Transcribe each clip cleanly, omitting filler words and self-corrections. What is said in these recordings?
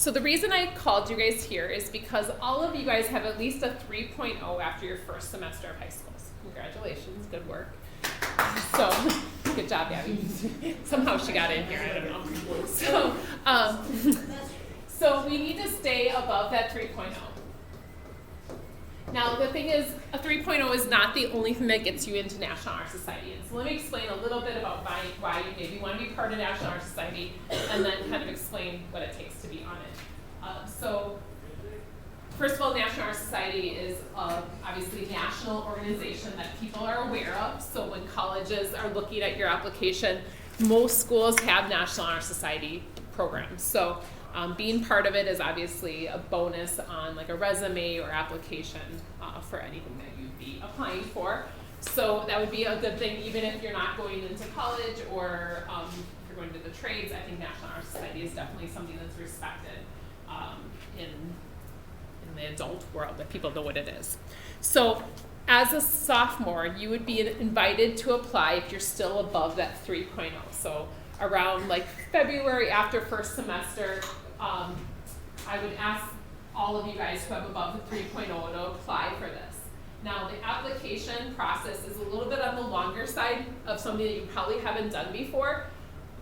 So the reason I called you guys here is because all of you guys have at least a 3.0 after your first semester of high school. Congratulations, good work. So, good job, Gabby. Somehow she got in here, I don't know. So we need to stay above that 3.0. Now the thing is, a 3.0 is not the only thing that gets you into National Honor Society. And so let me explain a little bit about why you maybe want to be part of National Honor Society, and then kind of explain what it takes to be on it. So first of all, National Honor Society is obviously a national organization that people are aware of. So when colleges are looking at your application, most schools have National Honor Society programs. So being part of it is obviously a bonus on like a resume or application for anything that you'd be applying for. So that would be a good thing even if you're not going into college or if you're going to the trades. I think National Honor Society is definitely something that's respected in the adult world, that people know what it is. So as a sophomore, you would be invited to apply if you're still above that 3.0. So around like February after first semester, I would ask all of you guys who have above the 3.0 to apply for this. Now the application process is a little bit on the longer side of something that you probably haven't done before,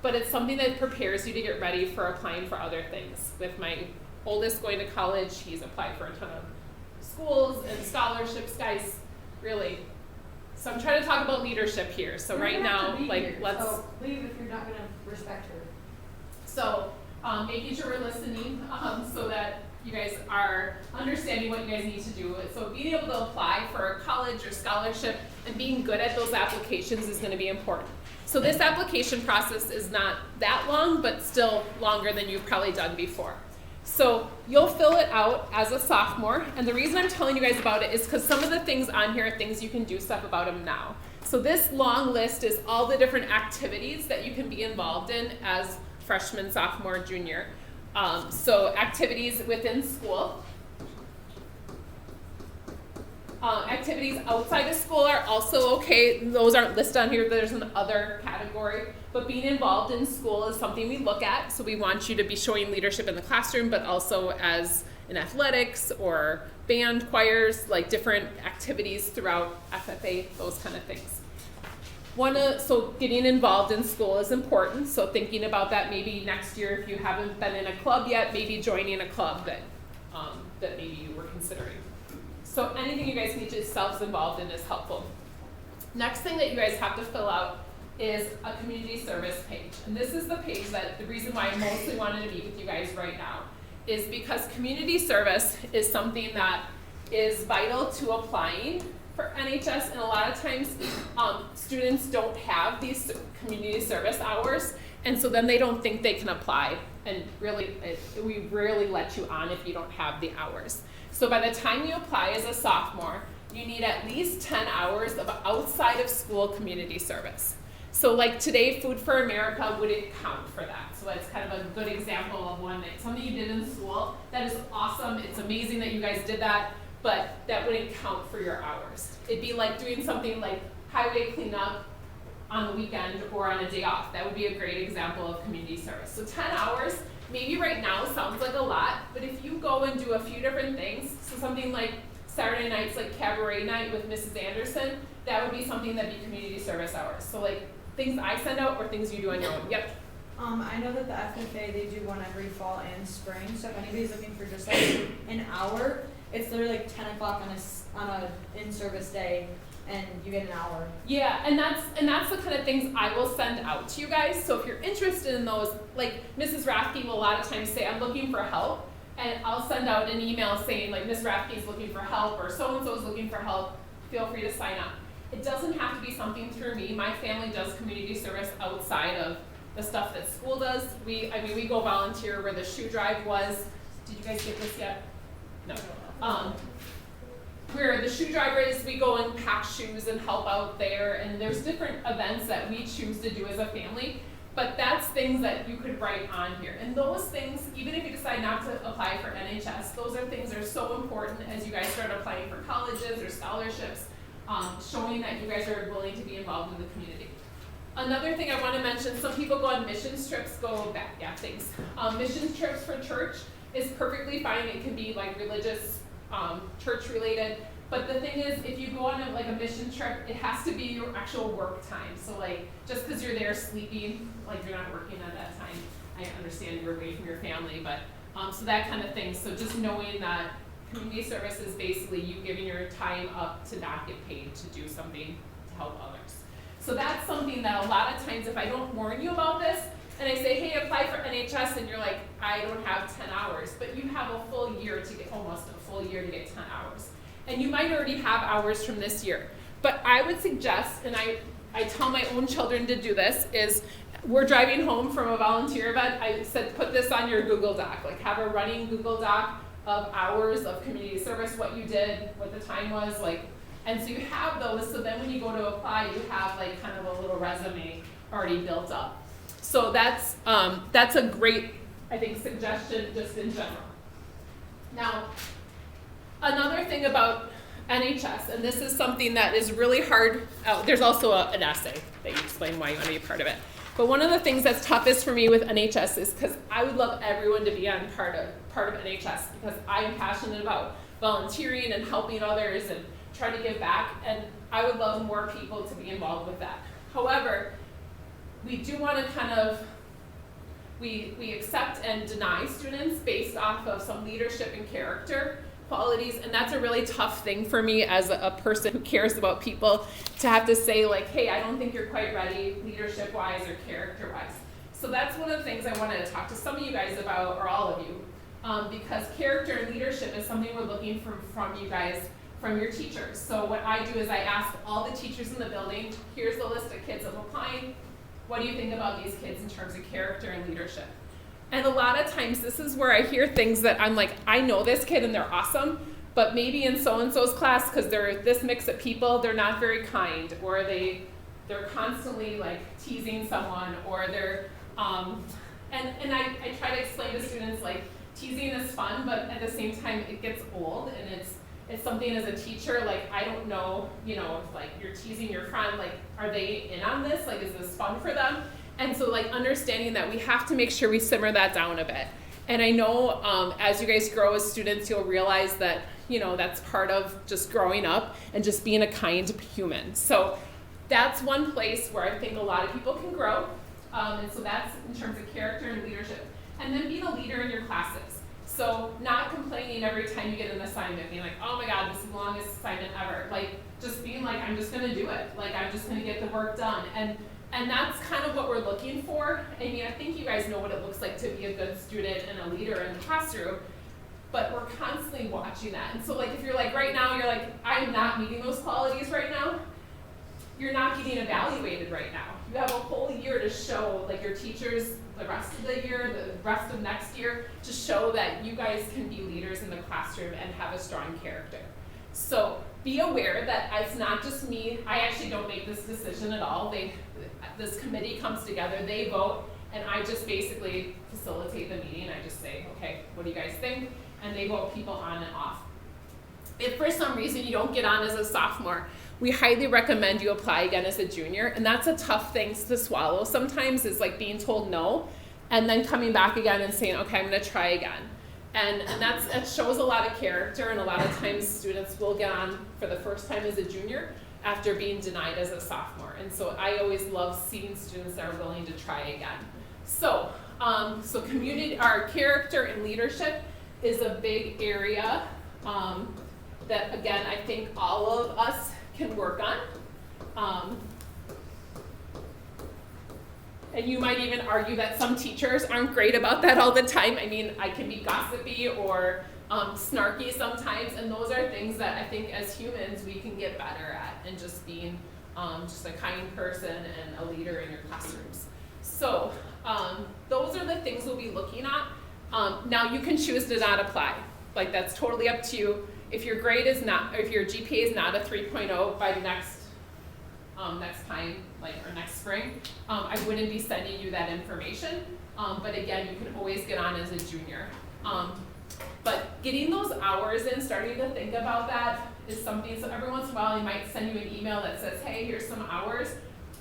but it's something that prepares you to get ready for applying for other things. With my oldest going to college, he's applied for a ton of schools and scholarships, guys, really. So I'm trying to talk about leadership here. So right now, like, let's leave if you're not going to respect her. So making sure we're listening so that you guys are understanding what you guys need to do. So being able to apply for a college or scholarship and being good at those applications is going to be important. So this application process is not that long, but still longer than you've probably done before. So you'll fill it out as a sophomore, and the reason I'm telling you guys about it is because some of the things on here are things you can do stuff about them now. So this long list is all the different activities that you can be involved in as freshman, sophomore, junior. So activities within school. Activities outside of school are also okay. Those aren't listed on here. There's an other category. But being involved in school is something we look at. So we want you to be showing leadership in the classroom, but also as in athletics or band, choirs, like different activities throughout FFA, those kind of things. So getting involved in school is important. So thinking about that maybe next year, if you haven't been in a club yet, maybe joining a club that maybe you were considering. So anything you guys need to self-involved in is helpful. Next thing that you guys have to fill out is a community service page. And this is the page that the reason why I mostly wanted to meet with you guys right now is because community service is something that is vital to applying for NHS, and a lot of times students don't have these community service hours, and so then they don't think they can apply, and really we rarely let you on if you don't have the hours. So by the time you apply as a sophomore, you need at least 10 hours of outside of school community service. So like today, Food for America wouldn't count for that. So that's kind of a good example of one that something you did in school. That is awesome. It's amazing that you guys did that, but that wouldn't count for your hours. It'd be like doing something like highway cleanup on the weekend or on a day off. That would be a great example of community service. So 10 hours, maybe right now sounds like a lot, but if you go and do a few different things, so something like Saturday nights like cabaret night with Mrs. Anderson, that would be something that'd be community service hours. So like things I send out or things you do on your own. Yep. I know that the FFA, they do one every fall and spring, so if anybody's looking for just like an hour, it's literally like 10 o'clock on a in-service day, and you get an hour. Yeah, and that's the kind of things I will send out to you guys. So if you're interested in those, like Mrs. Rathke will a lot of times say, I'm looking for help, and I'll send out an email saying like Ms. Rathke is looking for help, or so-and-so is looking for help, feel free to sign up. It doesn't have to be something through me. My family does community service outside of the stuff that school does. We go volunteer where the shoe drive was. Did you guys get this yet? No. Where the shoe driver is, we go and pack shoes and help out there, and there's different events that we choose to do as a family, but that's things that you could write on here. And those things, even if you decide not to apply for NHS, those are things that are so important as you guys start applying for colleges or scholarships, showing that you guys are willing to be involved in the community. Another thing I want to mention, some people go on missions trips, missions trips for church. is perfectly fine. It can be like religious, church related. But the thing is, if you go on like a mission trip, it has to be your actual work time. So like, just because you're there sleeping, like you're not working at that time. I understand you're away from your family, but so that kind of thing. So just knowing that community service is basically you giving your time up to not get paid to do something to help others. So that's something that a lot of times, if I don't warn you about this, and I say, hey, apply for NHS, and you're like, I don't have 10 hours, but you have a full year to get, almost a full year to get 10 hours. And you might already have hours from this year. But I would suggest, and I tell my own children to do this, is we're driving home from a volunteer event, I said put this on your Google Doc, like have a running Google Doc of hours of community service, what you did, what the time was, like, and so you have those, so then when you go to apply, you have like kind of a little resume already built up. So that's a great, I think, suggestion just in general. Now, another thing about NHS, and this is something that is really hard, there's also an essay that you explain why you want to be a part of it. But one of the things that's toughest for me with NHS is because I would love everyone to be on part of NHS, because I'm passionate about volunteering and helping others and trying to give back, and I would love more people to be involved with that. However, we do want to kind of, we accept and deny students based off of some leadership and character qualities, and that's a really tough thing for me as a person who cares about people, to have to say like, hey, I don't think you're quite ready leadership-wise or character-wise. So that's one of the things I wanted to talk to some of you guys about, or all of you, because character and leadership is something we're looking for from you guys, from your teachers. So what I do is I ask all the teachers in the building, here's the list of kids that are applying, what do you think about these kids in terms of character and leadership? And a lot of times this is where I hear things that I'm like, I know this kid and they're awesome, but maybe in so-and-so's class, because they're this mix of people, they're not very kind, or they're constantly like teasing someone, or they're, and I try to explain to students like teasing is fun, but at the same time it gets old, and it's something as a teacher, like I don't know, you know, if like you're teasing your friend, like are they in on this? Like is this fun for them? And so like understanding that we have to make sure we simmer that down a bit. And I know as you guys grow as students, you'll realize that, you know, that's part of just growing up and just being a kind human. So that's one place where I think a lot of people can grow. And so that's in terms of character and leadership. And then being a leader in your classes. So not complaining every time you get an assignment, being like, oh my God, this is the longest assignment ever. Like just being like, I'm just gonna do it. Like I'm just gonna get the work done. And that's kind of what we're looking for. I mean, I think you guys know what it looks like to be a good student and a leader in the classroom, but we're constantly watching that. And so like if you're like right now, you're like, I'm not meeting those qualities right now, you're not getting evaluated right now. You have a whole year to show, like your teachers, the rest of the year, the rest of next year, to show that you guys can be leaders in the classroom and have a strong character. So be aware that it's not just me. I actually don't make this decision at all. This committee comes together, they vote, and I just basically facilitate the meeting. I just say, okay, what do you guys think? And they vote people on and off. If for some reason you don't get on as a sophomore, we highly recommend you apply again as a junior, and that's a tough thing to swallow sometimes, is like being told no, and then coming back again and saying, okay, I'm gonna try again. And that shows a lot of character, and a lot of times students will get on for the first time as a junior after being denied as a sophomore. And so I always love seeing students that are willing to try again. So, so community, our character and leadership is a big area that, again, I think all of us can work on. And you might even argue that some teachers aren't great about that all the time. I mean, I can be gossipy or snarky sometimes, and those are things that I think as humans we can get better at, and just being just a kind person and a leader in your classrooms. So those are the things we'll be looking at. Now you can choose to not apply. Like that's totally up to you. If your grade is not, or if your GPA is not a 3.0 by next time, like or next spring, I wouldn't be sending you that information. But again, you can always get on as a junior. But getting those hours in, starting to think about that is something, so every once in a while I might send you an email that says, hey, here's some hours.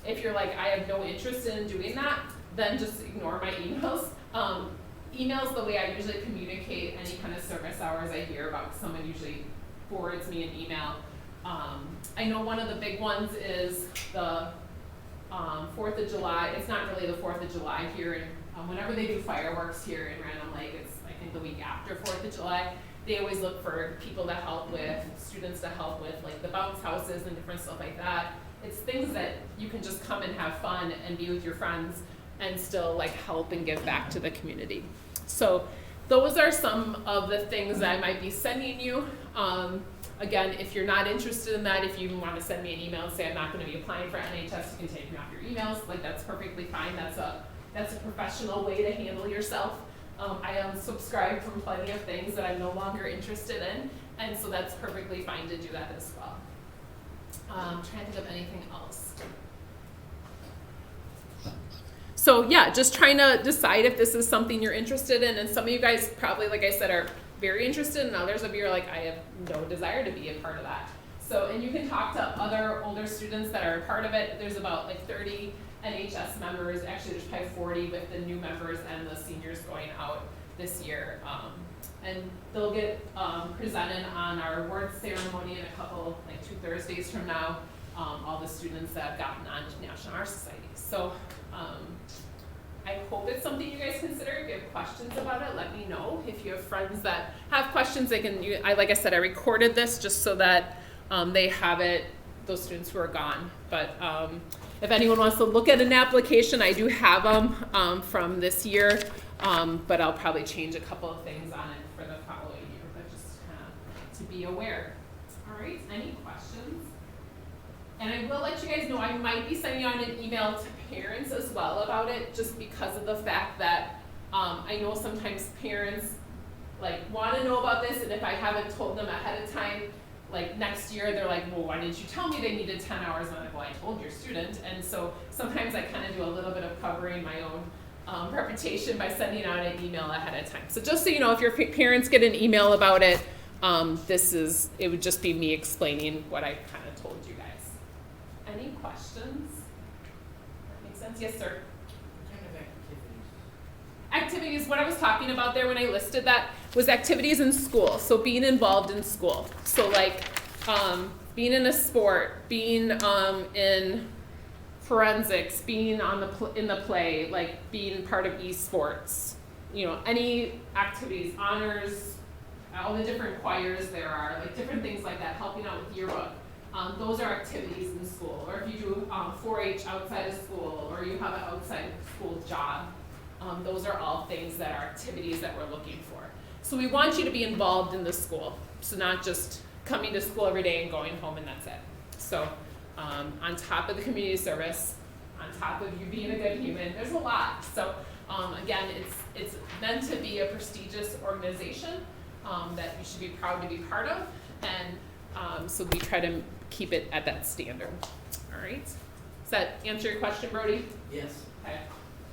If you're like, I have no interest in doing that, then just ignore my emails. email's the way I usually communicate any kind of service hours I hear about. Someone usually forwards me an email. I know one of the big ones is the 4th of July. It's not really the 4th of July here, and whenever they do fireworks here in Random Lake, it's I think the week after 4th of July. They always look for people to help with, students to help with, like the bounce houses and different stuff like that. It's things that you can just come and have fun and be with your friends and still like help and give back to the community. So those are some of the things that I might be sending you. Again, if you're not interested in that, if you even want to send me an email and say I'm not going to be applying for NHS, you can take me off your emails. Like that's perfectly fine. That's a professional way to handle yourself. I unsubscribed from plenty of things that I'm no longer interested in, and so that's perfectly fine to do that as well. Trying to think of anything else. So yeah, just trying to decide if this is something you're interested in, and some of you guys probably, like I said, are very interested, and others of you are like, I have no desire to be a part of that. So, and you can talk to other older students that are a part of it. There's about like 30 NHS members, actually there's probably 40 with the new members and the seniors going out this year. And they'll get presented on our awards ceremony in a couple, like 2 Thursdays from now, all the students that have gotten on to National Honor Society. So I hope it's something you guys consider. If you have questions about it, let me know. If you have friends that have questions, they can, like I said, I recorded this just so that they have it, those students who are gone. But if anyone wants to look at an application, I do have them from this year, but I'll probably change a couple of things on it for the following year, but just to be aware. All right, any questions? And I will let you guys know I might be sending out an email to parents as well about it, just because of the fact that I know sometimes parents like want to know about this, and if I haven't told them ahead of time, like next year they're like, well, why didn't you tell me they needed 10 hours? And I'm like, well, I told your student. And so sometimes I kind of do a little bit of covering my own reputation by sending out an email ahead of time. So just so you know, if your parents get an email about it, it would just be me explaining what I kind of told you guys. Any questions? That makes sense? Yes, sir. What kind of activities? Activities, what I was talking about there when I listed that was activities in school. So being involved in school. So like being in a sport, being in forensics, being in the play, like being part of esports, any activities, honors, all the different choirs there are, like different things like that, helping out with yearbook. Those are activities in school. Or if you do 4-H outside of school, or you have an outside school job, those are all things that are activities that we're looking for. So we want you to be involved in the school. So not just coming to school every day and going home and that's it. So on top of the community service, on top of you being a good human, there's a lot. So again, it's meant to be a prestigious organization that you should be proud to be part of. And so we try to keep it at that standard. All right. Does that answer your question, Brody? Yes. Okay.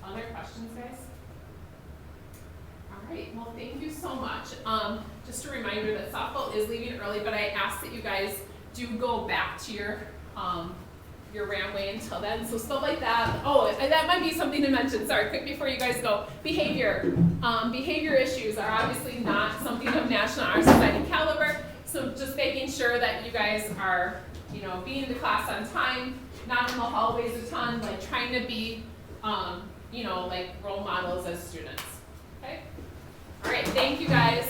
Other questions, guys? All right. Well, thank you so much. Just a reminder that softball is leaving early, but I ask that you guys do go back to your Ramway until then. So stuff like that. Oh, that might be something to mention. Sorry, quick before you guys go. Behavior. Behavior issues are obviously not something of National Honor Society caliber. So just making sure that you guys are, being to class on time, not in the hallways a ton, like trying to be, like role models as students. Okay? All right, thank you guys.